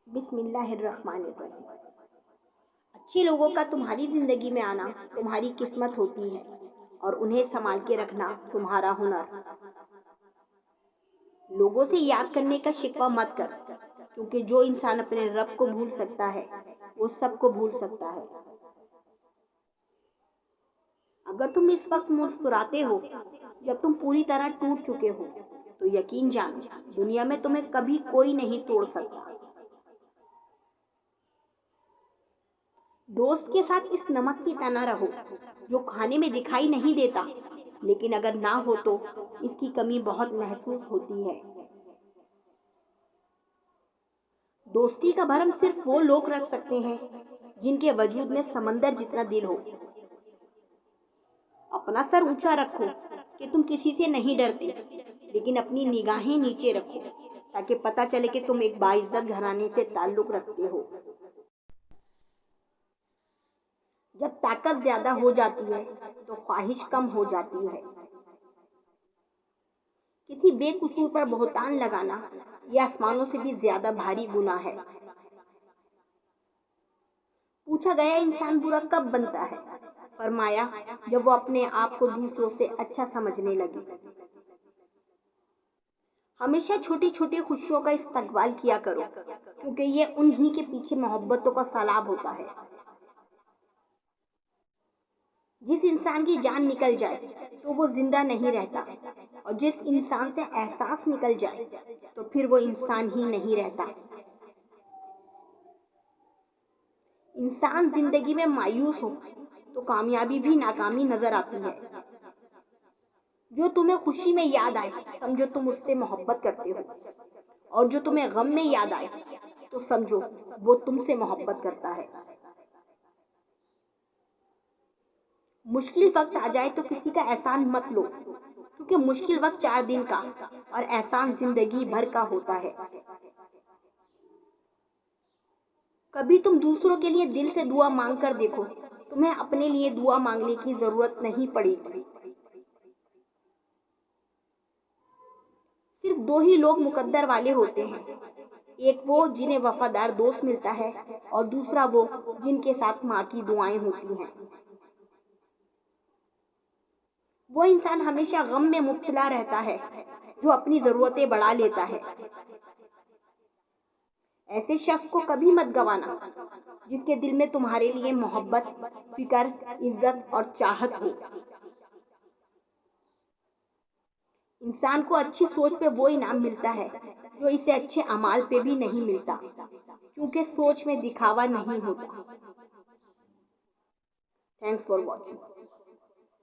بسم اللہ الرحمن الرحیم۔ اچھے لوگوں کا تمہاری زندگی میں آنا تمہاری قسمت ہوتی ہے اور انہیں سنبھال کے رکھنا تمہارا ہنر۔ لوگوں سے یاد کرنے کا شکوہ مت کر، کیونکہ جو انسان اپنے رب کو بھول سکتا ہے وہ سب کو بھول سکتا ہے۔ اگر تم اس وقت مسکراتے ہو جب تم پوری طرح ٹوٹ چکے ہو تو یقین جانو دنیا میں تمہیں کبھی کوئی نہیں توڑ سکتا۔ دوست کے ساتھ اس نمک کی طرح رہو جو کھانے میں دکھائی نہیں دیتا، لیکن اگر نہ ہو تو اس کی کمی بہت محسوس ہوتی ہے۔ دوستی کا بھرم صرف وہ لوگ رکھ سکتے ہیں جن کے وجود میں سمندر جتنا دل ہو۔ اپنا سر اونچا رکھو کہ تم کسی سے نہیں ڈرتے، لیکن اپنی نگاہیں نیچے رکھو تاکہ پتہ چلے کہ تم ایک باعزت گھرانے سے تعلق رکھتے ہو۔ جب طاقت زیادہ ہو جاتی ہے تو خواہش کم ہو جاتی ہے۔ کسی بے قصور پر بہتان لگانا یہ آسمانوں سے بھی زیادہ بھاری گناہ ہے۔ پوچھا گیا انسان برا کب بنتا ہے؟ فرمایا جب وہ اپنے آپ کو دوسروں سے اچھا سمجھنے لگے۔ ہمیشہ چھوٹی چھوٹی خوشیوں کا استقبال کیا کرو، کیونکہ یہ انہی کے پیچھے محبتوں کا سیلاب ہوتا ہے۔ جس انسان کی جان نکل جائے تو وہ زندہ نہیں رہتا، اور جس انسان سے احساس نکل جائے تو پھر وہ انسان ہی نہیں رہتا۔ انسان زندگی میں مایوس ہو تو کامیابی بھی ناکامی نظر آتی ہے۔ جو تمہیں خوشی میں یاد آئے سمجھو تم اس سے محبت کرتے ہو، اور جو تمہیں غم میں یاد آئے تو سمجھو وہ تم سے محبت کرتا ہے۔ مشکل وقت آ جائے تو کسی کا احسان مت لو، کیونکہ مشکل وقت 4 دن کا اور احسان زندگی بھر کا ہوتا ہے۔ کبھی تم دوسروں کے لیے دل سے دعا مانگ کر دیکھو، تمہیں اپنے لیے دعا مانگنے کی ضرورت نہیں پڑے گی۔ صرف 2 ہی لوگ مقدر والے ہوتے ہیں، ایک وہ جنہیں وفادار دوست ملتا ہے، اور دوسرا وہ جن کے ساتھ ماں کی دعائیں ہوتی ہیں۔ وہ انسان ہمیشہ غم میں مبتلا رہتا ہے جو اپنی ضرورتیں بڑھا لیتا ہے۔ ایسے شخص کو کبھی مت گنوانا جس کے دل میں تمہارے لیے محبت، فکر، عزت اور چاہت ہو۔ انسان کو اچھی سوچ پہ وہ انعام ملتا ہے جو اسے اچھے اعمال پہ بھی نہیں ملتا، کیونکہ سوچ میں دکھاوا نہیں ہوتا۔ Thanks for watching.